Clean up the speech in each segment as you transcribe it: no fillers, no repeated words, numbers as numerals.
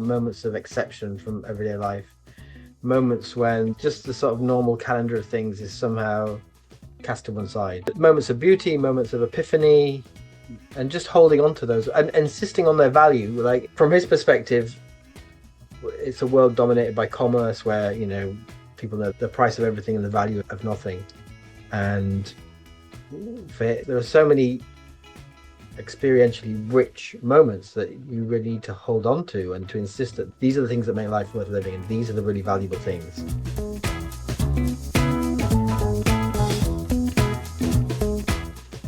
moments of exception from everyday life, moments when just the sort of normal calendar of things is somehow cast to one side. Moments of beauty, moments of epiphany, and just holding on to those and insisting on their value. Like from his perspective, it's a world dominated by commerce where, people know the price of everything and the value of nothing. And there are so many experientially rich moments that you really need to hold on to and to insist that these are the things that make life worth living and these are the really valuable things.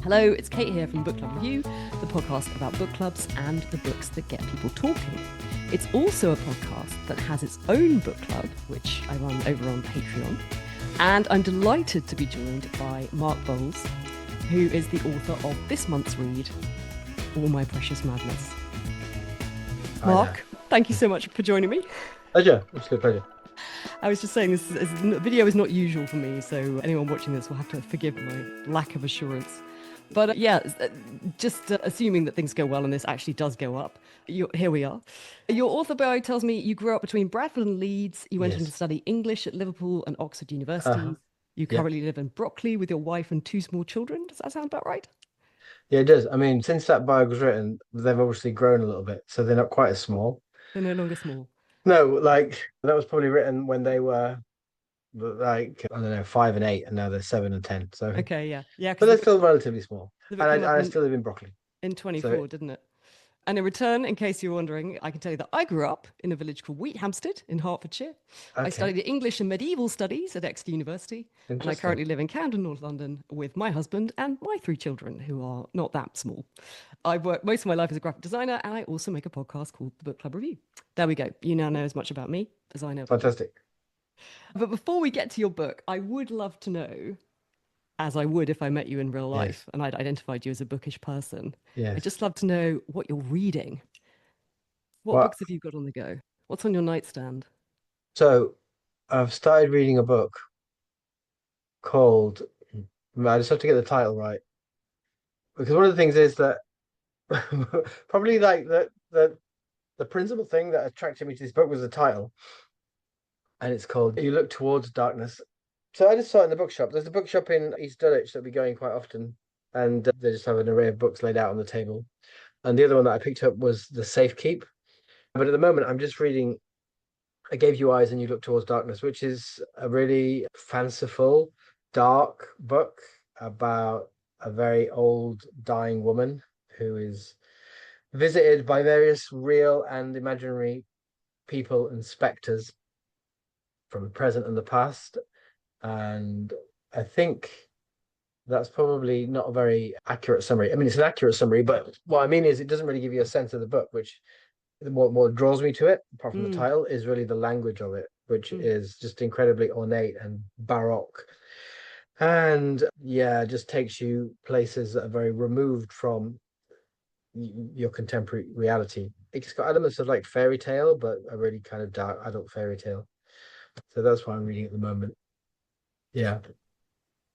Hello, it's Kate here from Book Club Review, the podcast about book clubs and the books that get people talking. It's also a podcast that has its own book club, which I run over on Patreon. And I'm delighted to be joined by Mark Bowles, who is the author of this month's read, All My Precious Madness. Mark, thank you so much for joining me. Pleasure, absolute pleasure. I was just saying, this video is not usual for me, so anyone watching this will have to forgive my lack of assurance. But just assuming that things go well and this actually does go up, here we are. Your author bio tells me you grew up between Bradford and Leeds. You went in to study English at Liverpool and Oxford University. You currently live in Brockley with your wife and 2 small children. Does that sound about right? Yeah, it does. I mean, since that bio was written, they've obviously grown a little bit, so they're not quite as small. They're no longer small. No, like that was probably written when they were like, I don't know, 5 and 8, and now they're 7 and 10. So okay, yeah. But they're still relatively small. And I I still live in Brockley. In 24, didn't it? And in return, in case you're wondering, I can tell you that I grew up in a village called Wheathampstead in Hertfordshire. Okay. I studied English and medieval studies at Exeter University. And I currently live in Camden, North London, with my husband and my 3 children, who are not that small. I've worked most of my life as a graphic designer, and I also make a podcast called The Book Club Review. There we go. You now know as much about me as I know. Fantastic. But before we get to your book, I would love to know, as I would if I met you in real life and I'd identified you as a bookish person. I'd just love to know what you're reading. What books have you got on the go? What's on your nightstand? So I've started reading a book called, I just have to get the title right. Because one of the things is that probably like the principal thing that attracted me to this book was the title. And it's called You Look Towards Darkness. So I just saw it in the bookshop. There's a bookshop in East Dulwich that we go in quite often. And they just have an array of books laid out on the table. And the other one that I picked up was The Safe Keep. But at the moment, I'm just reading I Gave You Eyes and You Look Towards Darkness, which is a really fanciful, dark book about a very old, dying woman who is visited by various real and imaginary people and spectres from the present and the past. And I think that's probably not a very accurate summary. I mean, it's an accurate summary, but what I mean is it doesn't really give you a sense of the book, which what draws me to it, apart from the title, is really the language of it, which is just incredibly ornate and baroque. And just takes you places that are very removed from your contemporary reality. It's got elements of like fairy tale, but a really kind of dark adult fairy tale. So that's what I'm reading at the moment. Yeah.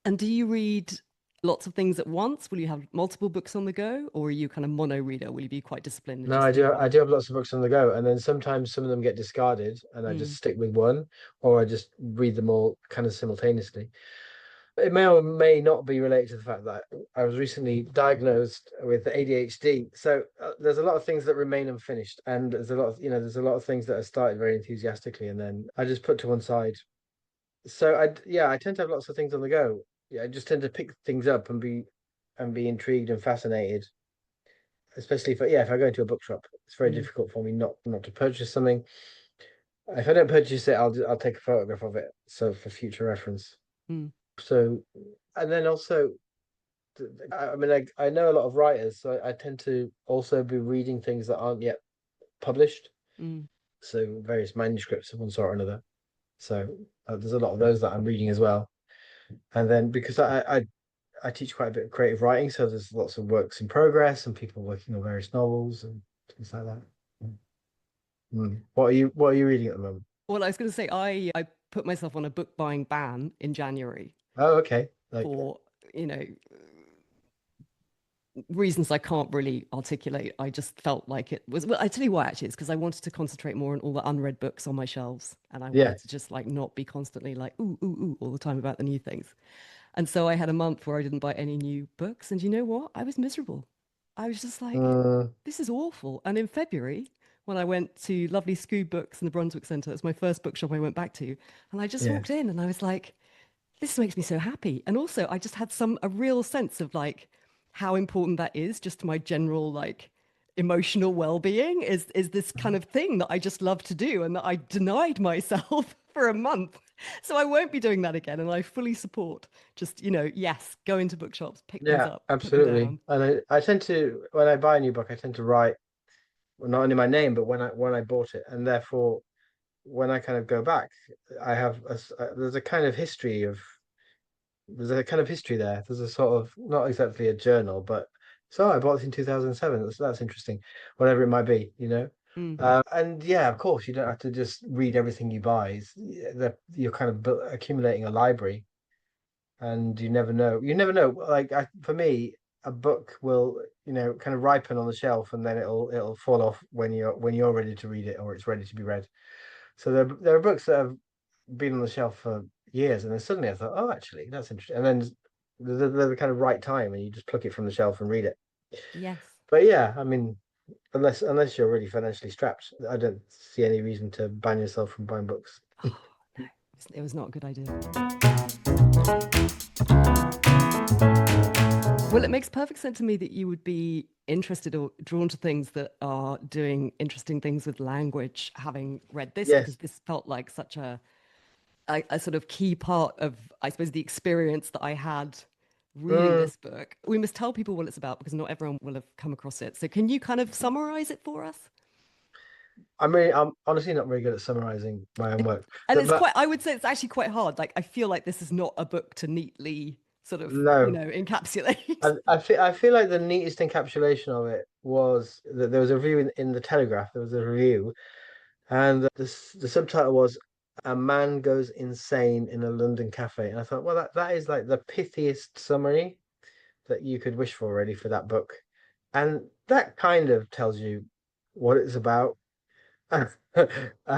And do you read lots of things at once? Will you have multiple books on the go, or are you kind of mono reader? Will you be quite disciplined? No, I do have lots of books on the go, and then sometimes some of them get discarded and I just stick with one, or I just read them all kind of simultaneously. It may or may not be related to the fact that I was recently diagnosed with ADHD. So there's a lot of things that remain unfinished, and there's a lot of things that I started very enthusiastically and then I just put to one side. So I tend to have lots of things on the go. Yeah, I just tend to pick things up and be intrigued and fascinated. Especially if I go into a bookshop, it's very difficult for me not to purchase something. If I don't purchase it, I'll take a photograph of it, so for future reference. So, and then also, I mean, I know a lot of writers, so I tend to also be reading things that aren't yet published. So various manuscripts of one sort or another. So there's a lot of those that I'm reading as well. And then because I teach quite a bit of creative writing, so there's lots of works in progress and people working on various novels and things like that. What are you reading at the moment? Well, I was going to say I put myself on a book buying ban in January. Oh, okay. For reasons I can't really articulate. I just felt like it was, well, I tell you why actually, it's because I wanted to concentrate more on all the unread books on my shelves. And I Yeah. wanted to just like not be constantly like, ooh, ooh, ooh, all the time about the new things. And so I had a month where I didn't buy any new books. And you know what? I was miserable. I was just like, Mm, this is awful. And in February, when I went to lovely Scoob Books in the Brunswick Centre, it's my first bookshop I went back to. And I just yeah. walked in and I was like, this makes me so happy. And also, I just had a real sense of like how important that is just to my general like emotional well-being is this kind of thing that I just love to do and that I denied myself for a month. So I won't be doing that again. And I fully support just, yes, go into bookshops, pick things Yeah, up, put them absolutely. down. And I tend to, when I buy a new book, I tend to write, well, not only my name, but when I bought it. And therefore, when I kind of go back, I have there's a kind of history of there's a kind of history there. There's a sort of not exactly a journal, but so I bought this in 2007. That's interesting, whatever it might be, you know. Mm. And yeah, of course, you don't have to just read everything you buy. You're kind of accumulating a library, and you never know. You never know. Like for me, a book will, kind of ripen on the shelf, and then it'll fall off when you're ready to read it or it's ready to be read. So there are books that have been on the shelf for years, and then suddenly I thought, oh, actually, that's interesting. And then they're the kind of right time, and you just pluck it from the shelf and read it. Yes. But yeah, I mean, unless you're really financially strapped, I don't see any reason to ban yourself from buying books. Oh, no, it was not a good idea. Well, it makes perfect sense to me that you would be interested or drawn to things that are doing interesting things with language, having read this, because Yes. this felt like such a sort of key part of, I suppose, the experience that I had reading Mm. this book. We must tell people what it's about because not everyone will have come across it. So, can you kind of summarize it for us? I'm honestly not very good at summarizing my own work, And it's but quite, I would say it's actually quite hard. Like, I feel like this is not a book to neatly sort of, no. encapsulate. I feel like the neatest encapsulation of it was that there was a review in the Telegraph. There was a review, and the subtitle was "A Man Goes Insane in a London Cafe." And I thought, well, that is like the pithiest summary that you could wish for, really, for that book. And that kind of tells you what it's about.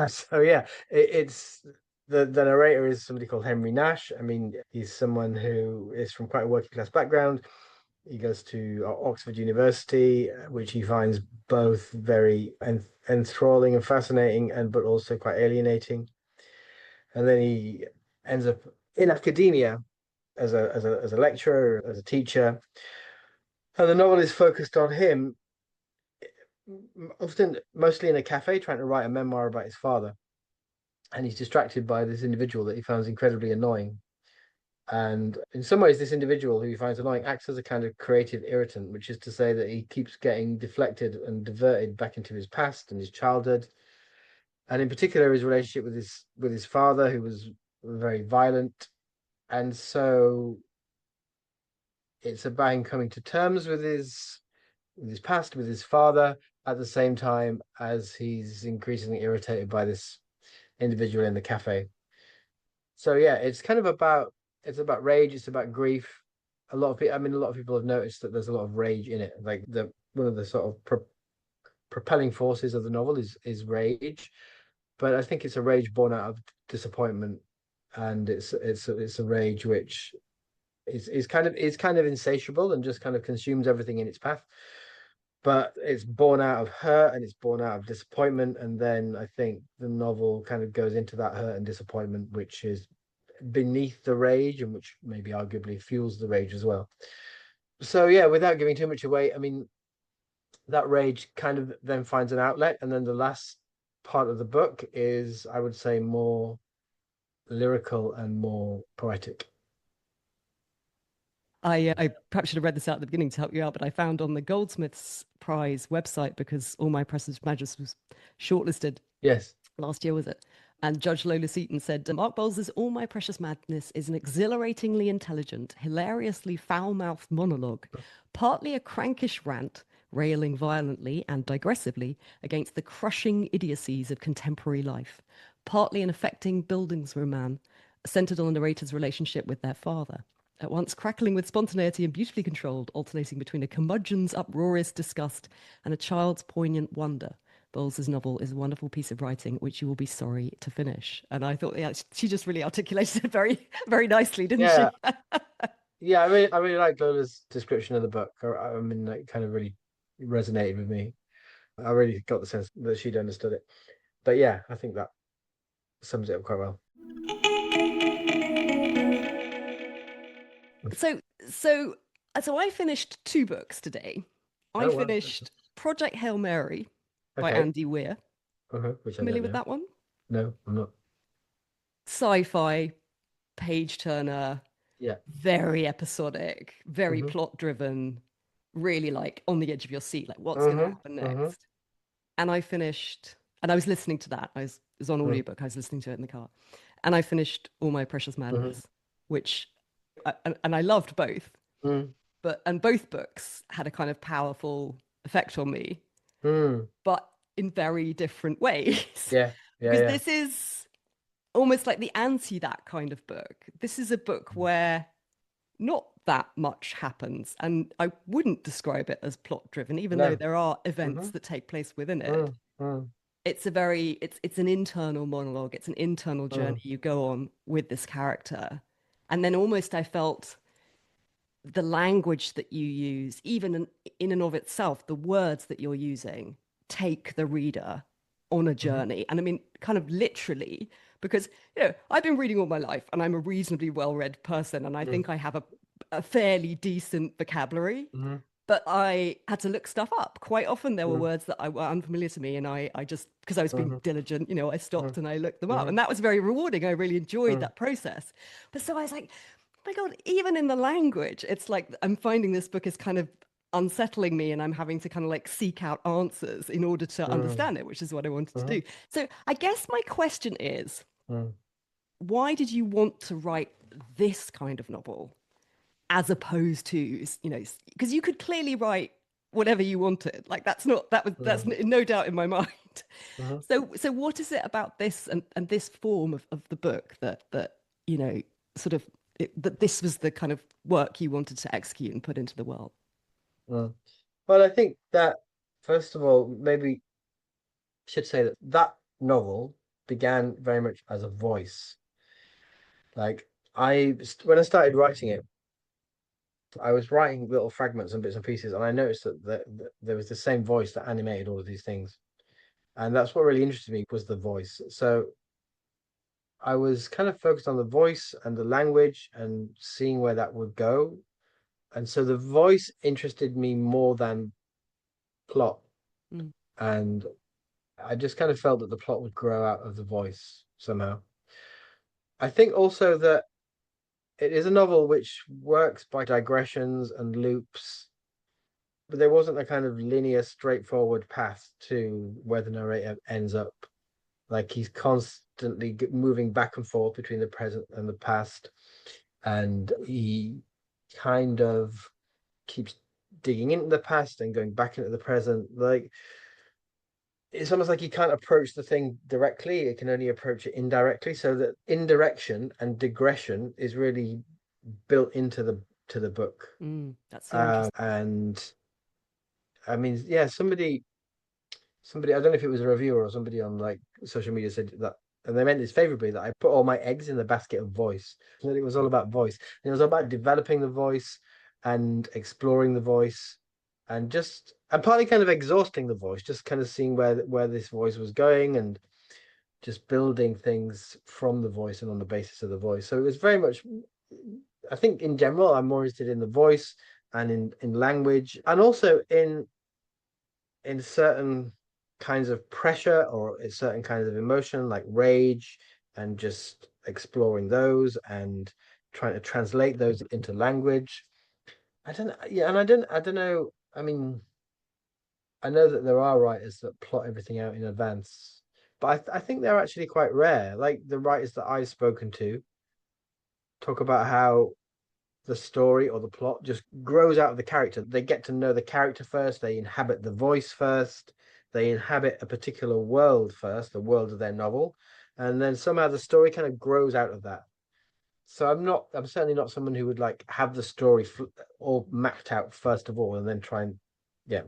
So yeah, it's the narrator is somebody called Henry Nash. I mean, he's someone who is from quite a working class background. He goes to Oxford University, which he finds both very enthralling and fascinating, and but also quite alienating. And then he ends up in academia as a lecturer, as a teacher. And the novel is focused on him, often mostly in a cafe, trying to write a memoir about his father. And he's distracted by this individual that he finds incredibly annoying. And in some ways, this individual who he finds annoying acts as a kind of creative irritant, which is to say that he keeps getting deflected and diverted back into his past and his childhood, and in particular his relationship with his father, who was very violent. And so it's about him coming to terms with his past, with his father, at the same time as he's increasingly irritated by this individual in the cafe. So yeah, it's about rage, it's about grief. A lot of people have noticed that there's a lot of rage in it. Like the one of the sort of propelling forces of the novel is rage, but I think it's a rage born out of disappointment, and it's a rage which is kind of insatiable and just kind of consumes everything in its path. But it's born out of hurt and it's born out of disappointment, and then I think the novel kind of goes into that hurt and disappointment, which is beneath the rage and which maybe arguably fuels the rage as well. So yeah, without giving too much away, I mean, that rage kind of then finds an outlet, and then the last part of the book is, I would say, more lyrical and more poetic. I perhaps should have read this out at the beginning to help you out, but I found on the Goldsmiths Prize website because All My Precious Madness was shortlisted Yes. last year, was it? And Judge Lola Seaton said, Mark Bowles's All My Precious Madness is an exhilaratingly intelligent, hilariously foul-mouthed monologue, partly a crankish rant, railing violently and digressively against the crushing idiocies of contemporary life, partly an affecting Bildungsroman, centered on the narrator's relationship with their father. At once crackling with spontaneity and beautifully controlled, alternating between a curmudgeon's uproarious disgust and a child's poignant wonder. Bowles's novel is a wonderful piece of writing which you will be sorry to finish. And I thought, yeah, she just really articulated it very, very nicely, didn't Yeah, she? yeah. I really like Lola's description of the book. I mean, like, kind of really resonated with me. I really got the sense that she'd understood it. But yeah, I think that sums it up quite well. So, so, so I finished two books today. I Oh wow. finished Project Hail Mary by Okay. Andy Weir. Which I Familiar don't with know. that one? No, I'm not. Sci-fi, page turner, Yeah. very episodic, very Mm-hmm. plot driven, really like on the edge of your seat, like what's going to Mm-hmm. happen Mm-hmm. next. And I finished, and I was listening to that. It was on Mm-hmm. audiobook. I was listening to it in the car, and I finished All My Precious Mm-hmm. Madness, which, and I loved both, and both books had a kind of powerful effect on me, Mm-hmm. but in very different ways. Yeah. Yeah. Because Yeah. this is almost like the anti that kind of book. This is a book where not that much happens, and I wouldn't describe it as plot driven, even though No. there are events Mm-hmm. that take place within it. Mm-hmm. It's a very it's an internal monologue, it's an internal journey Mm-hmm. you go on with this character. And then almost I felt the language that you use, even in and of itself, the words that you're using take the reader on a Mm-hmm. journey. And I mean, kind of literally, because, I've been reading all my life and I'm a reasonably well-read person. And I think I have a fairly decent vocabulary, Mm-hmm. but I had to look stuff up. Quite often there were Mm-hmm. words that were unfamiliar to me. And I just, because I was being Mm-hmm. diligent, I stopped and I looked them up. Mm-hmm. And that was very rewarding. I really enjoyed Mm-hmm. that process. But so I was like, my God, even in the language, it's like I'm finding this book is kind of unsettling me and I'm having to kind of like seek out answers in order to understand it, which is what I wanted to Mm-hmm. do. So I guess my question is, Mm-hmm. why did you want to write this kind of novel as opposed to, because you could clearly write whatever you wanted. Like that's Mm-hmm. no doubt in my mind. Mm-hmm. So what is it about this and this form of the book that, sort of that this was the kind of work you wanted to execute and put into the world? Mm. Well, I think that first of all, maybe I should say that that novel began very much as a voice. Like when I started writing it, I was writing little fragments and bits and pieces, and I noticed that there was the same voice that animated all of these things, and that's what really interested me was the voice. So I was kind of focused on the voice and the language and seeing where that would go, and so the voice interested me more than plot, Mm, and I just kind of felt that the plot would grow out of the voice somehow. I think also that it is a novel which works by digressions and loops, but there wasn't a kind of linear, straightforward path to where the narrator ends up. Like he's constantly moving back and forth between the present and the past, and he kind of keeps digging into the past and going back into the present. Like it's almost like you can't approach the thing directly, it can only approach it indirectly, so that indirection and digression is really built into the book. that's so interesting. And I mean, yeah, somebody, I don't know if it was a reviewer or somebody on like social media said that, and they meant this favorably, that I put all my eggs in the basket of voice, that it was all about voice, and it was all about developing the voice and exploring the voice, and partly kind of exhausting the voice, just kind of seeing where this voice was going, and just building things from the voice and on the basis of the voice. So it was very much, I think in general, I'm more interested in the voice and in language, and also in certain kinds of pressure or in certain kinds of emotion like rage, and just exploring those and trying to translate those into language. I don't Yeah, and I don't know. I mean, I know that there are writers that plot everything out in advance, but I think they're actually quite rare. Like the writers that I've spoken to talk about how the story or the plot just grows out of the character. They get to know the character first, they inhabit the voice first, they inhabit a particular world first, the world of their novel, and then somehow the story kind of grows out of that. So I'm certainly not someone who would like have the story all mapped out first of all and then try and, yeah,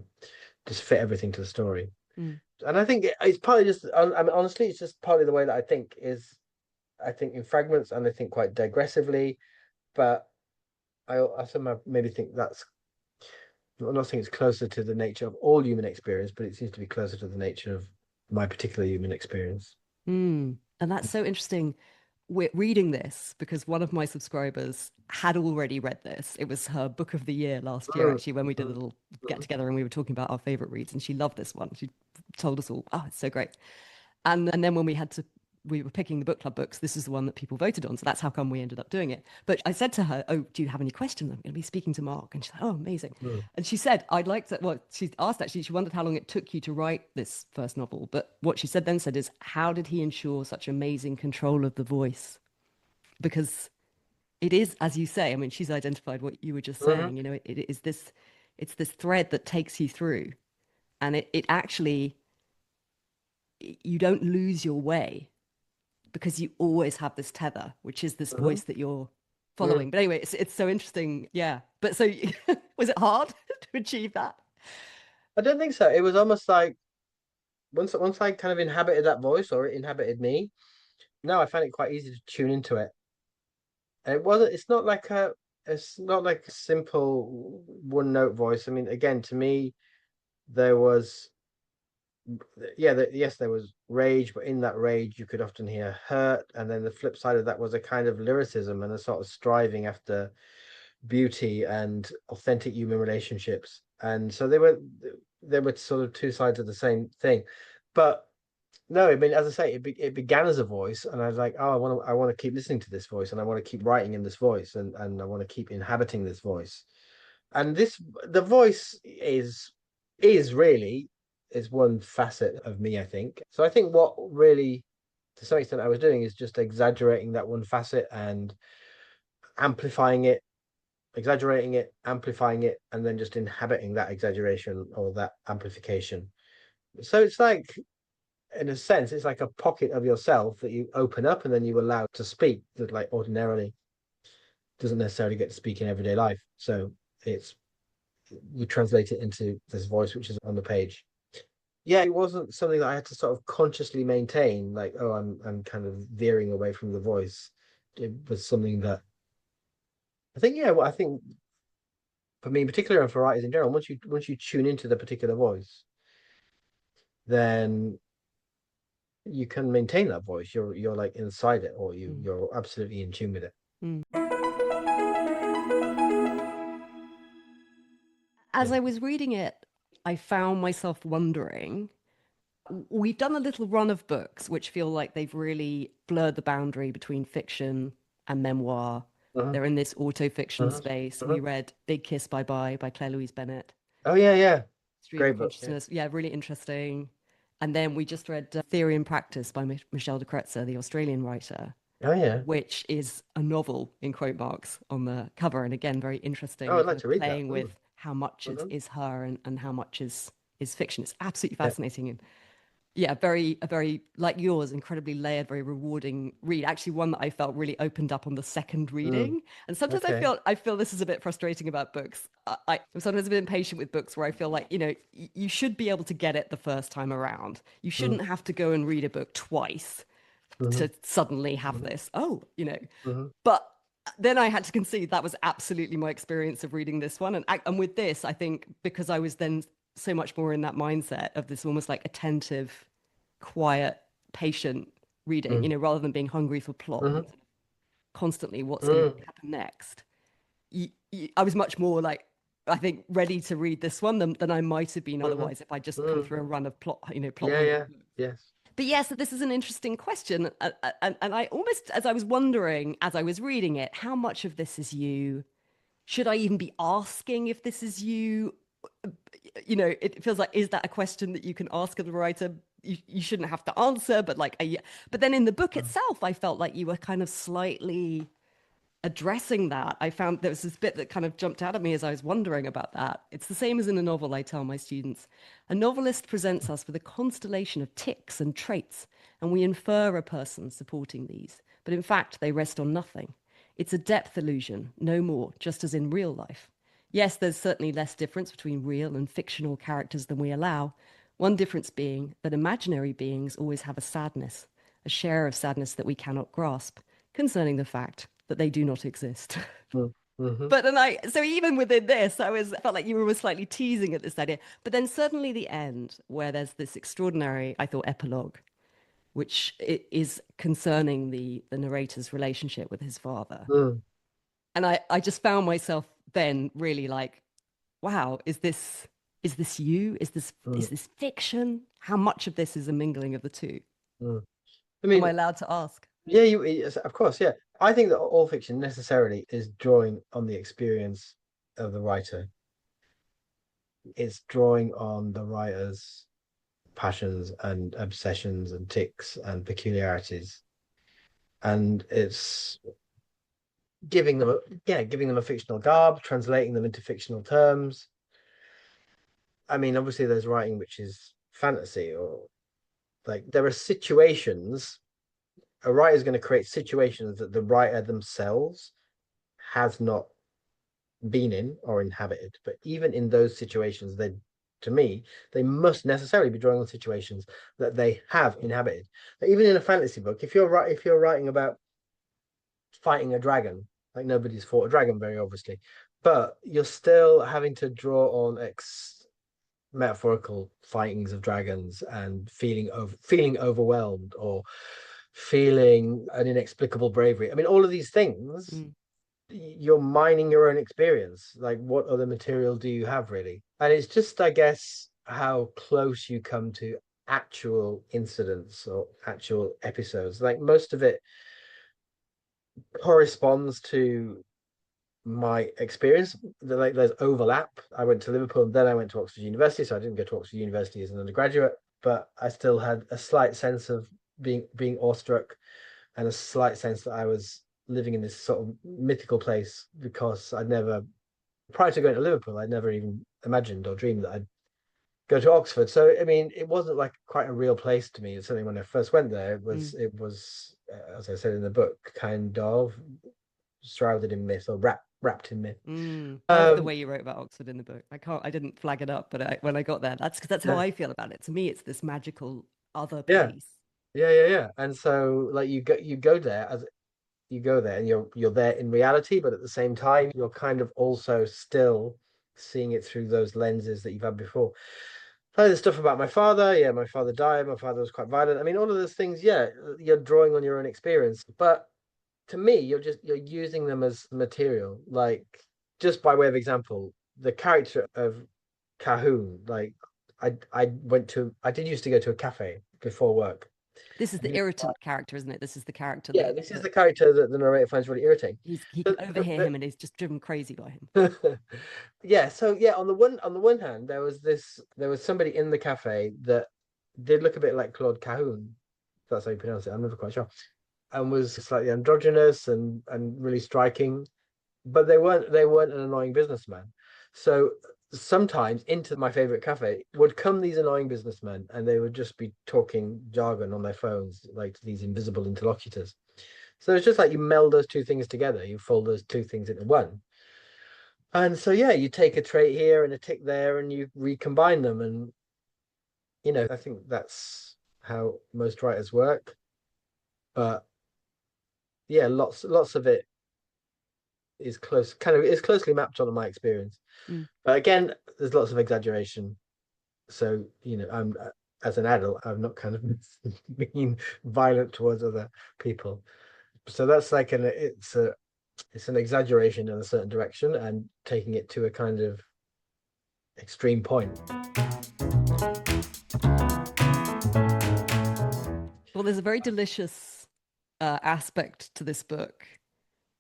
just fit everything to the story. Mm. And I think it's partly just, I mean, honestly, it's just partly the way that I think is, I think in fragments and I think quite digressively, but I also maybe think that's, I'm not saying it's closer to the nature of all human experience, but it seems to be closer to the nature of my particular human experience. Mm. And that's so interesting. We're reading this because one of my subscribers had already read this. It was her book of the year last year, Mm, actually, when we did a mhm, little get mhm, together and we were talking about our favorite reads, and she loved this one. She told us all, oh, it's so great. And then when we were picking the book club books, this is the one that people voted on. So that's how come we ended up doing it. But I said to her, oh, do you have any questions? I'm going to be speaking to Mark. And she's like, oh, amazing. mm, And she said, I'd like to, well, she asked actually, she wondered how long it took you to write this first novel. But what she said then said is, how did he ensure such amazing control of the voice? Because it is, as you say, I mean, she's identified what you were just mhm, saying, it is this, it's this thread that takes you through. And it actually, you don't lose your way because you always have this tether, which is this mhm, voice that you're mm. following. But anyway, it's so interesting. Yeah. But so was it hard to achieve that? I don't think so. It was almost like once I kind of inhabited that voice or it inhabited me, now I find it quite easy to tune into it. And it's not like a simple one note voice. I mean, again, to me, there was yes, there was rage, but in that rage you could often hear hurt, and then the flip side of that was a kind of lyricism and a sort of striving after beauty and authentic human relationships. And so they were sort of two sides of the same thing. But no, I mean, as I say, it began as a voice, and I was like, oh, I want to keep listening to this voice, and I want to keep writing in this voice, and I want to keep inhabiting this voice. And the voice is really is one facet of me, I think. So I think what really, to some extent, I was doing is just exaggerating that one facet and amplifying it, exaggerating it, amplifying it, and then just inhabiting that exaggeration or that amplification. So it's like, in a sense, it's like a pocket of yourself that you open up and then you allow to speak that like ordinarily doesn't necessarily get to speak in everyday life. So it's you translate it into this voice which is on the page. Yeah, it wasn't something that I had to sort of consciously maintain, like, oh, I'm kind of veering away from the voice. It was something that I think, yeah, well, I think for me in particular and for writers in general, once you tune into the particular voice, then you can maintain that voice. You're like inside it, or Mm, you're absolutely in tune with it. mm. Yeah. As I was reading it, I found myself wondering. We've done a little run of books which feel like they've really blurred the boundary between fiction and memoir. Uh-huh, They're in this auto-fiction uh-huh, space. We uh-huh. read Big Kiss Bye Bye by Claire Louise Bennett. Oh yeah, yeah. Stream of Great book. Yeah. Consciousness. Yeah, really interesting. And then we just read Theory and Practice by Michelle de Kretser, the Australian writer, Oh yeah. which is a novel in quote marks on the cover. And again, very Oh, interesting I'd and like kind to of read that. playing Mm, with how much mhm. is her and how much is fiction. It's absolutely Yeah. fascinating. And yeah, a very like yours, incredibly layered, very rewarding read. Actually, one that I felt really opened up on the second Mm, reading. And sometimes okay. I feel this is a bit frustrating about books. I'm sometimes a bit impatient with books where I feel like you should be able to get it the first time around. You Mm, shouldn't have to go and read a book twice mhm, to suddenly have mhm, this. Oh, mhm, but then I had to concede that was absolutely my experience of reading this one. And with this, I think because I was then so much more in that mindset of this almost like attentive, quiet, patient reading, mm, rather than being hungry for plot mhm, and constantly what's going to mm, happen next. I was much more like, I think, ready to read this one than I might have been mhm, otherwise if I just come mm. through a run of plot Yeah, hungry. yeah. Yes. But yes, this is an interesting question. And I almost, as I was wondering, as I was reading it, how much of this is you? Should I even be asking if this is you? It feels like, is that a question that you can ask of the writer? You shouldn't have to answer, but like, but then in the book Mm, itself, I felt like you were kind of slightly addressing that. I found there was this bit that kind of jumped out at me as I was wondering about that. It's the same as in a novel. I tell my students, a novelist presents us with a constellation of tics and traits, and we infer a person supporting these. But in fact, they rest on nothing. It's a depth illusion, no more, just as in real life. Yes, there's certainly less difference between real and fictional characters than we allow. One difference being that imaginary beings always have a sadness, a share of sadness that we cannot grasp, concerning the fact that they do not exist. Mm-hmm. But then so even within this, I felt like you were slightly teasing at this idea. But then suddenly the end, where there's this extraordinary, I thought, epilogue, which is concerning the narrator's relationship with his father. Mm, And I just found myself then really like, wow, is this you? Is mm, this fiction? How much of this is a mingling of the two? mm. I Am I mean, allowed to ask? yeah, yes, of course, yeah. I think that all fiction necessarily is drawing on the experience of the writer. It's drawing on the writer's passions and obsessions and tics and peculiarities, and it's giving them a fictional garb, translating them into fictional terms. I mean, obviously, there's writing which is fantasy, or like there are situations. A writer is going to create situations that the writer themselves has not been in or inhabited. But even in those situations, they, to me, they must necessarily be drawing on situations that they have inhabited. But even in a fantasy book, if you're writing about fighting a dragon, like nobody's fought a dragon very obviously, but you're still having to draw on metaphorical fightings of dragons and feeling overwhelmed or feeling an inexplicable bravery. I mean, all of these things, Mm. you're mining your own experience. Like, what other material do you have, really? And it's just, I guess, how close you come to actual incidents or actual episodes. Like, most of it corresponds to my experience. Like, there's overlap. I went to Liverpool and then I went to Oxford University, so I didn't go to Oxford University as an undergraduate, but I still had a slight sense of being awestruck and a slight sense that I was living in this sort of mythical place, because I'd never, prior to going to Liverpool, I'd never even imagined or dreamed that I'd go to Oxford. So I mean, it wasn't like quite a real place to me. It's something when I first went there, Mm. it was as I said in the book, kind of shrouded in myth or wrapped in myth. I love the Um, way you wrote about Oxford in the book. I didn't flag it up, but when I got there, that's because that's how yeah, I feel about it. To me, it's this magical other yeah, place. yeah. And so like you go there and you're there in reality, but at the same time, you're kind of also still seeing it through those lenses that you've had before. The stuff about my father, yeah, my father died. My father was quite violent. I mean, all of those things, yeah, you're drawing on your own experience. But to me, you're using them as material. Like, just by way of example, the character of Cahoon, like I did used to go to a cafe before work. This is the irritant character, isn't it? This is the character Yeah, that, this is that the character that the narrator finds really irritating. he can But, overhear him and is just driven crazy by him. yeah, so yeah, on the one hand, there was somebody in the cafe that did look a bit like Claude Cahoon. If that's how you pronounce it. I'm never quite sure. And was slightly androgynous and really striking, but they weren't an annoying businessman. So sometimes into my favorite cafe would come these annoying businessmen, and they would just be talking jargon on their phones, like to these invisible interlocutors. So it's just like you meld those two things together, you fold those two things into one. And so yeah, you take a trait here and a tick there and you recombine them. And I think that's how most writers work. But yeah, lots of it is closely mapped on my experience. Mm. But again, there's lots of exaggeration. So, I'm as an adult, I've not kind of been violent towards other people. So that's like it's an exaggeration in a certain direction and taking it to a kind of extreme point. Well, there's a very delicious aspect to this book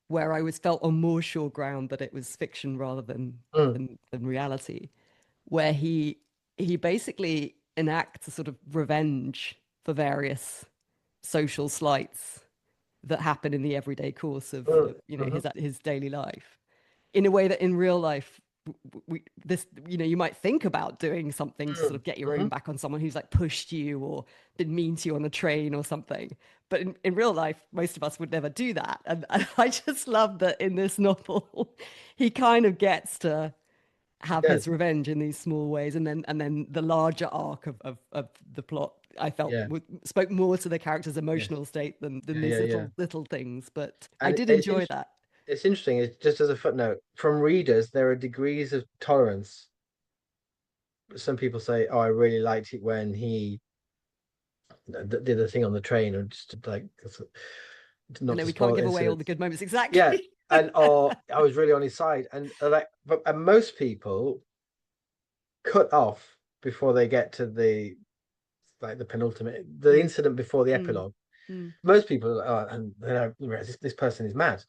where I was felt on more sure ground that it was fiction rather than Mm, than reality, where he basically enacts a sort of revenge for various social slights that happen in the everyday course of mm, his mhm, his daily life in a way that in real life this, you might think about doing something to sort of get your own Mm-hmm. back on someone who's like pushed you or been mean to you on the train or something. But in real life, most of us would never do that. And I just love that in this novel, he kind of gets to have his Yes. revenge in these small ways, and then the larger arc of the plot I felt Yeah. spoke more to the character's Yes. emotional state than Yeah. these Yeah. Yeah. little things. But I And did enjoy that. it's interesting. It's just as a footnote from readers, there are degrees of tolerance. Some people say, "Oh, I really liked it when he did the thing on the train," or just like I not know to we can't spoil give away all the incidents. good moments Yeah, exactly. and or I was really on his side, and like, but and most people cut off before they get to the like the penultimate, the Mm, incident before the mm, epilogue. mm. Most people, and you know, this person is mad.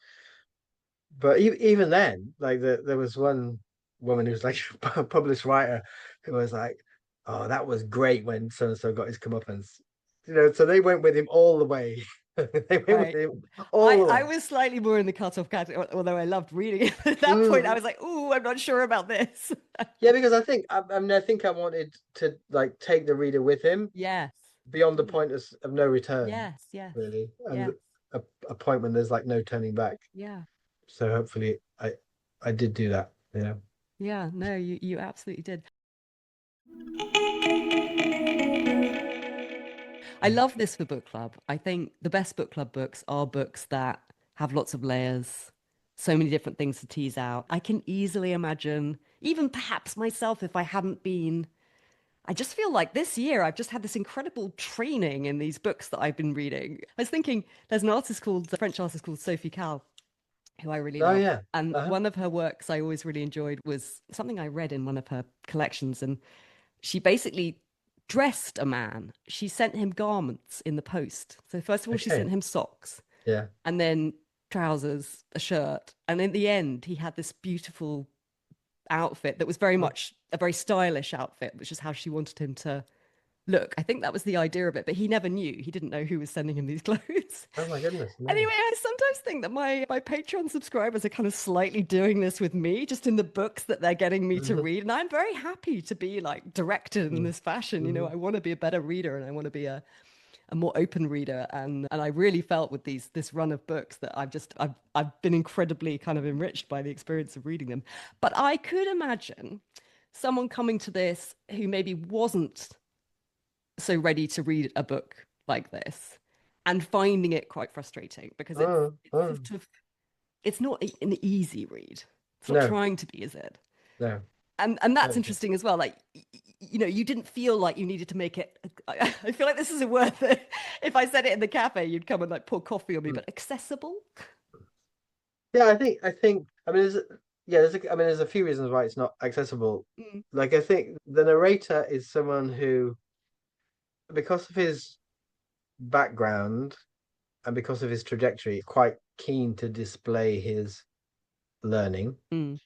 But even then, like there was one woman who was like a published writer who was like, "Oh, that was great when so and so got his comeuppance." You know, so they went with him all the way. They went with Right. him all the I way. was slightly more in the cut-off category, although I loved reading it. At that point, I Mm. was like, "Ooh, I'm not sure about this." Yeah, because I mean, I think I wanted to like take the reader with him Yes. beyond the Mm. point of no return, Yes, yes, really, and yes, a point when there's like no turning back. yeah, So hopefully, I did do that. Yeah. yeah. No, you absolutely did. I love this for book club. I think the best book club books are books that have lots of layers, so many different things to tease out. I can easily imagine, even perhaps myself, if I hadn't been. I just feel like this year I've just had this incredible training in these books that I've been reading. I was thinking there's an artist called, a French artist called Sophie Calle, who I really Oh love. yeah. And Uh-huh. one of her works I always really enjoyed was something I read in one of her collections. And she basically dressed a man. She sent him garments in the post. So, first of all, she Okay. sent him socks Yeah. and then trousers, a shirt. And in the end, he had this beautiful outfit that was very Oh, much a very stylish outfit, which is how she wanted him to look. I think that was the idea of it, but he never knew. He didn't know who was sending him these clothes. oh my goodness. No. Anyway, I sometimes think that my Patreon subscribers are kind of slightly doing this with me, just in the books that they're getting me to Mm-hmm. read. And I'm very happy to be like directed in this fashion. Mm-hmm. I want to be a better reader and I want to be a more open reader. And I really felt with this run of books that I've been incredibly kind of enriched by the experience of reading them. But I could imagine someone coming to this who maybe wasn't so ready to read a book like this and finding it quite frustrating because it's Oh, it's oh. sort of it's not an easy read. It's not No, trying to be, is it? no. And that's Okay. interesting as well. Like you didn't feel like you needed to make it. I feel like this isn't worth it. If I said it in the cafe, you'd come and like pour coffee on me, Mm. but accessible. Yeah, I mean I mean there's a few reasons why it's not accessible. Mm, Like I think the narrator is someone who, because of his background and because of his trajectory, is quite keen to display his learning, mm,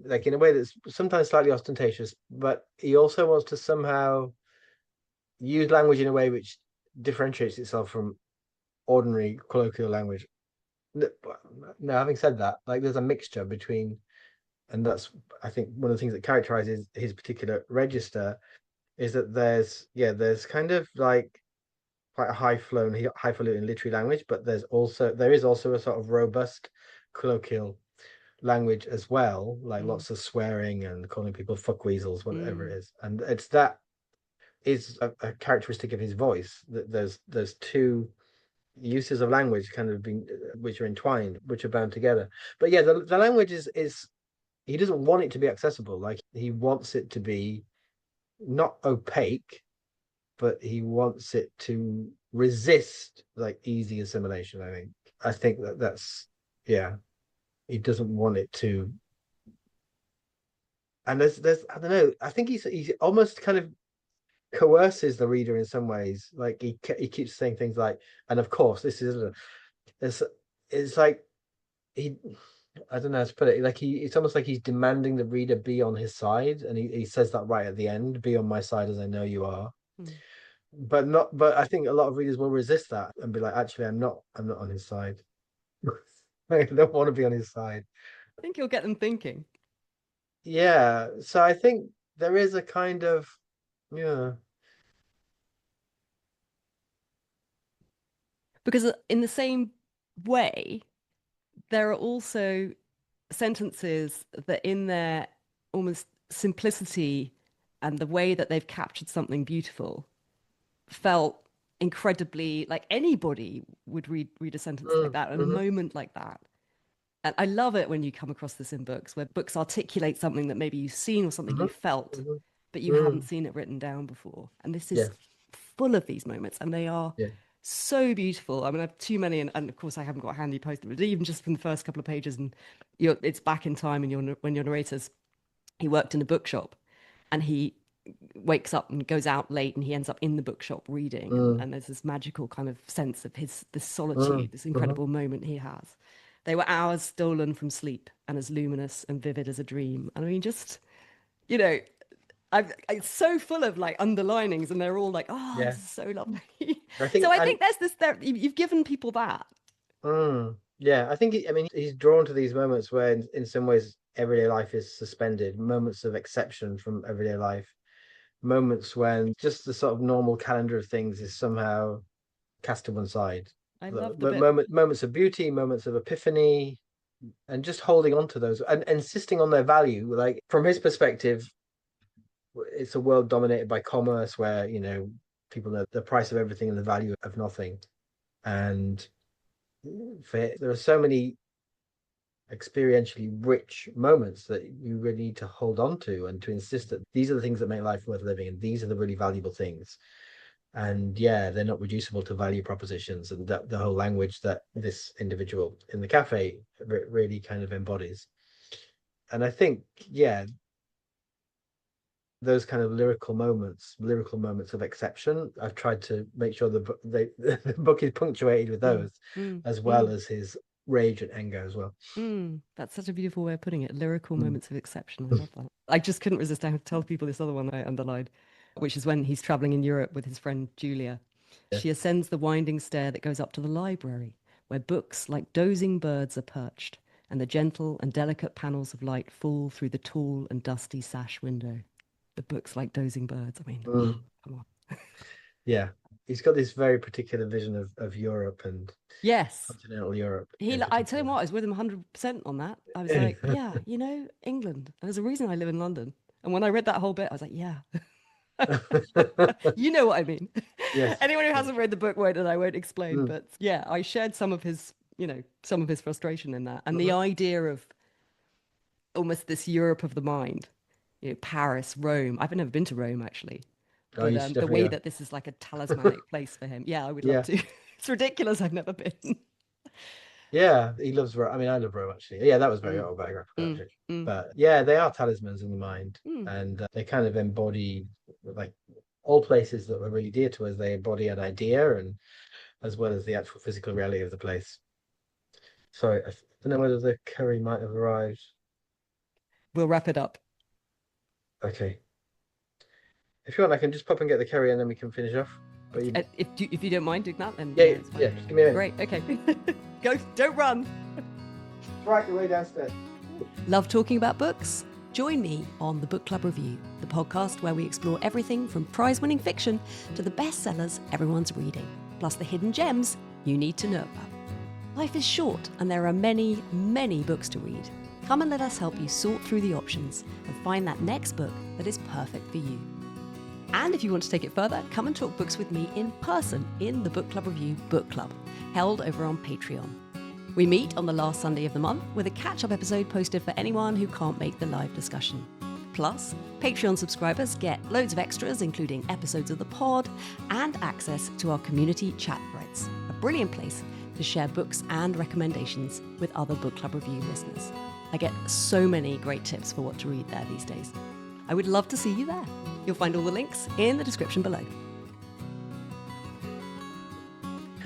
like in a way that's sometimes slightly ostentatious, but he also wants to somehow use language in a way which differentiates itself from ordinary colloquial language. No, having said that, like there's a mixture between, and that's I think one of the things that characterizes his particular register is that there's kind of like quite a highfalutin literary language, but there is also a sort of robust colloquial language as well, like mm, lots of swearing and calling people fuckweasels, whatever mm, it is, and it's that is a characteristic of his voice. That there's two uses of language kind of being which are entwined, which are bound together. But yeah, the language is he doesn't want it to be accessible. Like he wants it to be not opaque, but he wants it to resist like easy assimilation. I think that's yeah. He doesn't want it to, and there's I don't know. I think he's almost kind of coerces the reader in some ways. Like he keeps saying things like, and of course this is it's it's like he I don't know how to put it. Like it's almost like he's demanding the reader be on his side, and he says that right at the end, "Be on my side as I know you are." mm. But not. But I think a lot of readers will resist that and be like, "Actually, I'm not. I'm not on his side. I don't want to be on his side." I think you'll get them thinking. yeah. So I think there is a kind of, yeah. Because in the same way, there are also sentences that, in their almost simplicity and the way that they've captured something beautiful, felt incredibly like anybody would read a sentence like Mm, that, a hmm. moment like that. And I love it when you come across this in books, where books articulate something that maybe you've seen or something Hmm. you felt, Hmm. but you hadn't Mm, seen it written down before. And this yeah, is full of these moments, and they are yeah. so beautiful. I mean, I have too many, and of course, I haven't got a handy poster, but even just from the first couple of pages, and it's back in time, and when your narrator's, he worked in a bookshop, and he wakes up and goes out late, and he ends up in the bookshop reading, Mm, and there's this magical kind of sense of his this mm, solitude, this hmm. incredible moment he has. They were hours stolen from sleep and as luminous and vivid as a dream. And I mean, just, you know, it's so full of like underlinings, and they're all like, oh, this Yeah. is so lovely. I So think, I and think there's this there, you've given people that. yeah, I think, I mean, he's drawn to these moments where, in some ways, everyday life is suspended, moments of exception from everyday life, moments when just the sort of normal calendar of things is somehow cast to one side. I love the bit. Moments of beauty, moments of epiphany, and just holding on to those and insisting on their value. Like from his perspective, it's a world dominated by commerce where, people know the price of everything and the value of nothing. And there are so many experientially rich moments that you really need to hold on to and to insist that these are the things that make life worth living and these are the really valuable things. And yeah, they're not reducible to value propositions, and that the whole language that this individual in the cafe really kind of embodies. And I think, yeah, those kind of lyrical moments of exception, I've tried to make sure the book is punctuated with Mm, those, mm, as well mm, as his rage and anger as well. mm. That's such a beautiful way of putting it. Lyrical Mm. moments of exception. I love that. I just couldn't resist. I had to tell people this other one I underlined, which is when he's traveling in Europe with his friend Julia. Yeah. She ascends the winding stair that goes up to the library, where books like dozing birds are perched, and the gentle and delicate panels of light fall through the tall and dusty sash window. The books like dozing birds. I mean, Mm. come on. Yeah, he's got this very particular vision of Europe and Yes. continental Europe in I tell you particular. what, I was with him 100% on that. I was like, yeah, England. There's a reason I live in London. And when I read that whole bit, I was like, yeah, you know what I mean. Yes. Anyone who Yeah. hasn't read the book won't, and I won't explain. Mm. But yeah, I shared some of his, some of his frustration in that. And the Mhm. idea of almost this Europe of the mind, Paris, Rome. I've never been to Rome actually, Oh, but you should the definitely way go. that this is like a talismanic place for him. Yeah, I would love Yeah. to. It's ridiculous. I've never been. Yeah, he loves Rome. I mean, I love Rome actually. Yeah, that was very Mm, autobiographical mm, actually. mm, But yeah, they are talismans in the mind, mm. and they kind of embody, like, all places that were really dear to us. They embody an idea, and as well as the actual physical reality of the place. Sorry, I don't know whether the curry might have arrived. We'll wrap it up. Okay, if you want, I can just pop and get the curry, and then we can finish off. But If you don't mind doing that, then yeah, it's fine. yeah, just give me a minute. Great. Okay. Go. Don't run. Right your way downstairs. Love talking about books? Join me on the Book Club Review, the podcast where we explore everything from prize-winning fiction to the bestsellers everyone's reading, plus the hidden gems you need to know about. Life is short and there are many, many books to read. Come and let us help you sort through the options and find that next book that is perfect for you. And if you want to take it further, come and talk books with me in person in the Book Club Review Book Club, held over on Patreon. We meet on the last Sunday of the month with a catch-up episode posted for anyone who can't make the live discussion. Plus, Patreon subscribers get loads of extras, including episodes of the pod and access to our community chat threads, a brilliant place to share books and recommendations with other Book Club Review listeners. I get so many great tips for what to read there these days. I would love to see you there. You'll find all the links in the description below.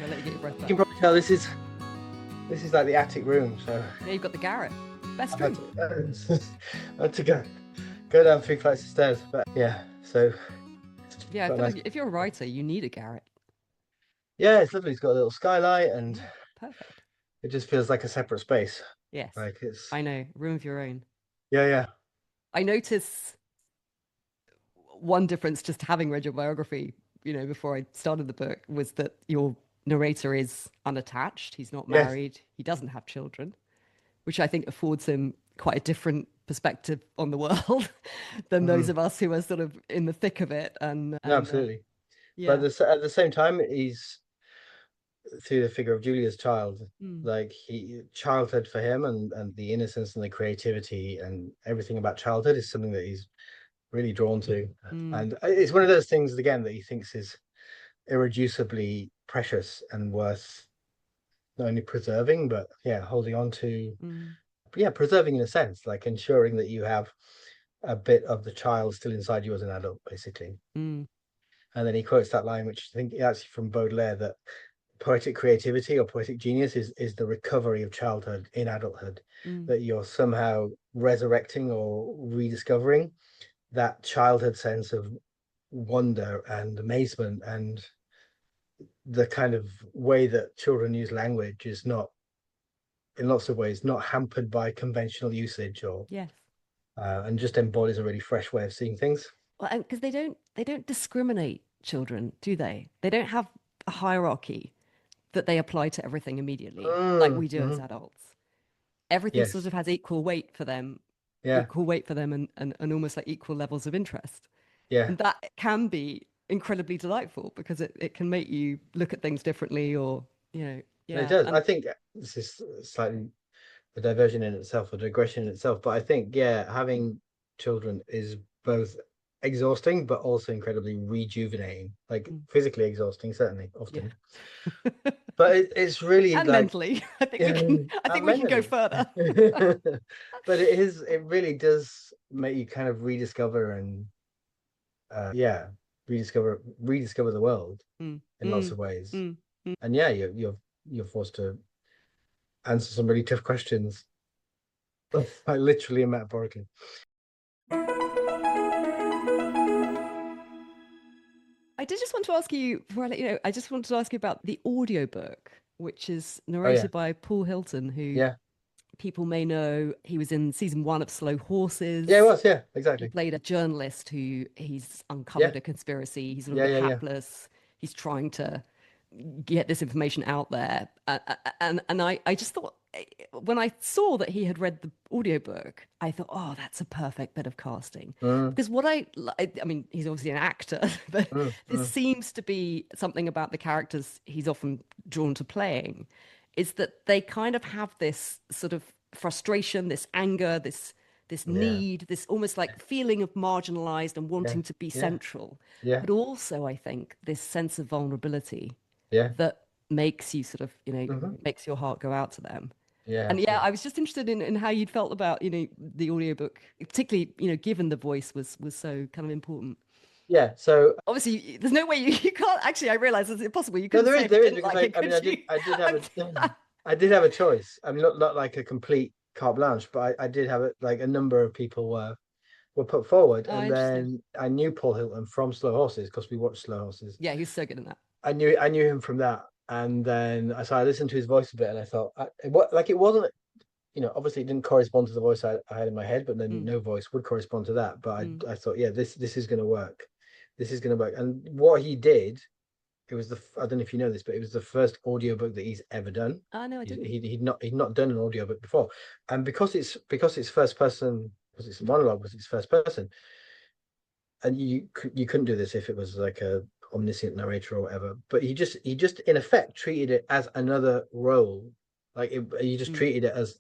I'll let you get your breath You back. can probably tell this is like the attic room, so Yeah, you've got the garret. Best I've had room. to, I had to go down 3 flights of stairs. But yeah, so Yeah, I quite feel nice. like if you're a writer, you need a garret. Yeah, it's lovely. It's got a little skylight, and Yeah, perfect. it just feels like a separate space. Yes, Like it's I know. Room of your own. yeah, yeah. I notice one difference just having read your biography, before I started the book, was that your narrator is unattached. He's not Yes. married. He doesn't have children, which I think affords him quite a different perspective on the world than those Mm. of us who are sort of in the thick of it. No, absolutely. But Yeah. at the same time, he's through the figure of Julia's child, Mm, like he childhood for him and the innocence and the creativity and everything about childhood is something that he's really drawn to. mm, And it's one of those things again that he thinks is irreducibly precious and worth not only preserving, but yeah, holding on to, mm, yeah, preserving in a sense, like ensuring that you have a bit of the child still inside you as an adult, basically. mm, And then he quotes that line, which I think actually from Baudelaire, that poetic creativity or poetic genius is the recovery of childhood in adulthood, mm. that you're somehow resurrecting or rediscovering that childhood sense of wonder and amazement, and the kind of way that children use language is not, in lots of ways, not hampered by conventional usage or Yes. and just embodies a really fresh way of seeing things. Well, because they don't discriminate children, do they? They don't have a hierarchy that they apply to everything immediately, like we do as Mhm. adults. Everything sort Yes. of has equal weight for them, Yeah. and almost like equal levels of interest. Yeah. And that can be incredibly delightful because it can make you look at things differently or, And it yeah. does. I And think this is slightly a diversion in itself, a digression in itself. But I think, yeah, having children is both exhausting but also incredibly rejuvenating. Like mm, physically exhausting, certainly, yeah. often. But it's really And like mentally, I think we can and I think we can go mentally. further. But it really does make you kind of rediscover and yeah, rediscover the world Mm, in lots mm, of ways. mm, mm. And yeah, you're forced to answer some really tough questions, like literally and metaphorically. I did just want to ask you, before I let you know, I just wanted to ask you about the audiobook, which is Oh yeah, narrated by Paul Hilton, who yeah, people may know. He was in season one of Slow yeah. It Horses. was, yeah, He exactly. played a journalist who he's Yeah, uncovered a conspiracy. He's a little yeah, bit yeah, yeah. hapless. He's trying to get this information out there. And I just thought, when I saw that he had read the audiobook, I thought, oh, that's a perfect bit of casting. Mm, Because I mean, he's obviously an actor, but this mm. seems to be something about the characters he's often drawn to playing, is that they kind of have this sort of frustration, this anger, this Yeah, need, this almost like feeling of marginalized and yeah, wanting to be yeah, central, yeah, but also I think this sense of vulnerability yeah. that makes you sort of, Hmm. makes your heart go out to them. Yeah, And yeah, absolutely. I was just interested in how you'd felt about, the audiobook, particularly, given the voice was so kind of important. Yeah. So Obviously, there's no way you can't actually, I realize it's impossible. You no, couldn't say if you there is didn't because like it, I mean could you? I did have I'm, I did have a choice. I mean not like a complete carte blanche, but I did have it like a number of people were put forward, oh, and interesting. then I knew Paul Hilton from Slow Horses because we watched Slow Horses. Yeah, he's so good in that. I knew him from that, and then I listened to his voice a bit, and I thought what like it wasn't, obviously it didn't correspond to the voice I had in my head, but then Mm, no voice would correspond to that. But mm. I thought, yeah, this is going to work. This is going to work. And what he did, it was I don't know if you know this, but it was the first audiobook that he's ever done. Oh, no, I didn't. He'd not done an audiobook before, and because it's first person, because it's a monologue, because it's first person, and you couldn't do this if it was like a omniscient narrator or whatever. But he just in effect treated it as another role. He just Mm, treated it as,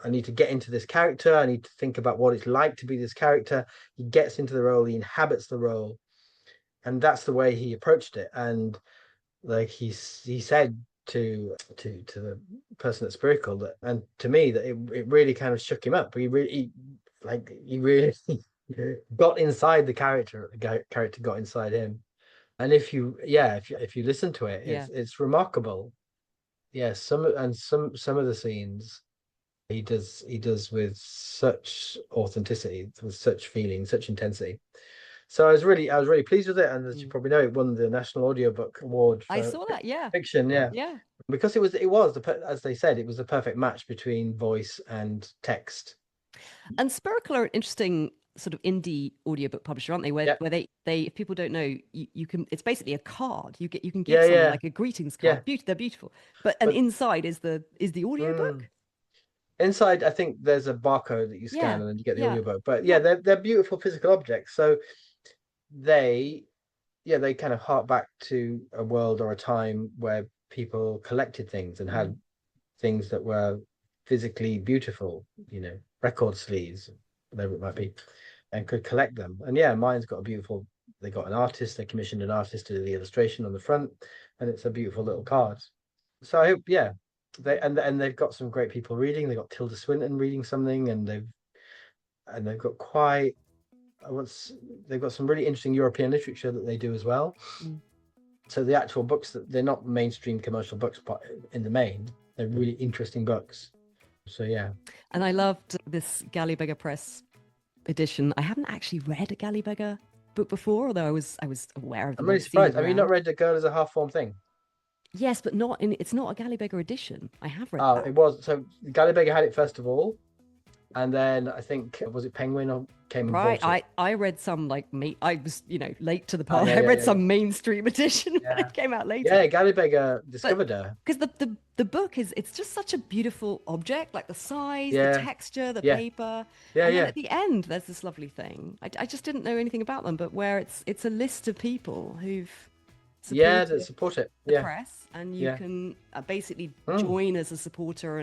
I need to get into this character. I need to think about what it's like to be this character. He gets into the role. He inhabits the role, and that's the way he approached it. And like he said to the person at Spiracle that, and to me, that it really kind of shook him up. He really got inside the character. The character got inside him. And if you listen to it, yeah. it's remarkable. Yeah, some of the scenes he does with such authenticity, with such feeling, such intensity. So I was really pleased with it, and as you Mm. probably know, it won the National Audiobook Award I for saw that. Yeah. fiction. Yeah, Yeah. because as they said, it was the perfect match between voice and text. And Spiracle are an interesting sort of indie audiobook publisher, aren't they? Where Yeah, where they if people don't know, you can, it's basically a card. You can give yeah, someone yeah, like a greetings yeah. card. They're beautiful. But and But inside is the audiobook. mm, inside, I think there's a barcode that you scan Yeah. and then you get the Yeah. audiobook. But yeah, Yeah. they're beautiful physical objects. So they they kind of hark back to a world or a time where people collected things and Mm, had things that were physically beautiful, record sleeves, whatever it might be, and could collect them. And yeah, mine's got a beautiful, they got an artist, they commissioned an artist to do the illustration on the front, and it's a beautiful little card. So I hope, yeah, they've got some great people reading. They got Tilda Swinton reading something, and they've got quite what's they've got some really interesting European literature that they do as well. mm. So the actual books, that they're not mainstream commercial books, but in the main, they're really interesting books. So yeah. And I loved this Galley Beggar Press edition. I haven't actually read a Galley Beggar book before, although I was aware of them. I'm really I've seen surprised. them Have you not around. read The Girl as a Half-Formed Thing? Yes, but not in. It's not a Galley Beggar edition. I have read Oh, that. it was. So Galley Beggar had it first of all, and then I think, was it Penguin or came and Right. bought it? I read some like me. I was, late to the Oh, party. yeah, I yeah, read yeah, some mainstream edition when yeah. it came out later. Yeah, Galley Beggar But discovered her. because the book it's just such a beautiful object, like the size, the Yeah, texture, the yeah, paper. yeah, And then yeah, at the end, there's this lovely thing. I just didn't know anything about them, but where it's a list of people who've yeah. supported That support it. the Yeah, press, and you yeah. can basically Mm. join as a supporter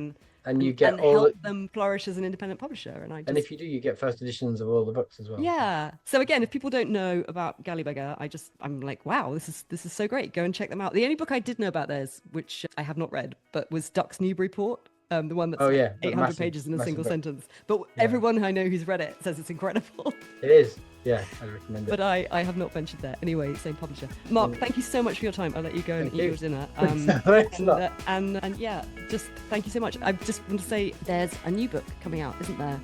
And you get and all help the, them flourish as an independent publisher. And I and just if you do, you get first editions of all the books as well. So. yeah. So again, if people don't know about Galley Beggar, I'm like, wow, this is so great. Go and check them out. The only book I did know about theirs, which I have not read, but was Duck's Newburyport. The one that's Oh like yeah, that 800 massive, pages in a massive single book. sentence. But Yeah, everyone I know who's read it says it's incredible. it is. Yeah, I recommend it. But I have not ventured there. Anyway, same publisher. Mark, thank you so much for your time. I'll let you go and Thank eat you. your dinner. Thanks a lot. And yeah, just thank you so much. I just want to say there's a new book coming out, isn't there?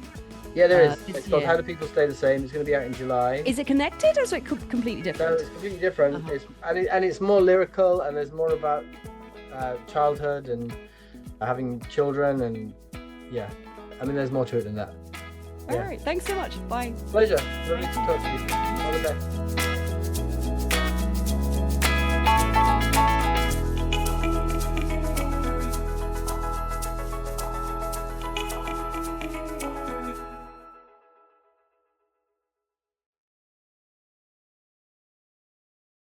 Yeah, there is. This It's called year. How Do People Stay the Same? It's going to be out in July. Is it connected or is it completely No, different? it's completely different. Uh-huh. It's more lyrical, and there's more about childhood and having children, and yeah, I mean, there's more to it than that. All Yeah. right. Thanks so much. Bye. Pleasure. Lovely to talk to you. All the best.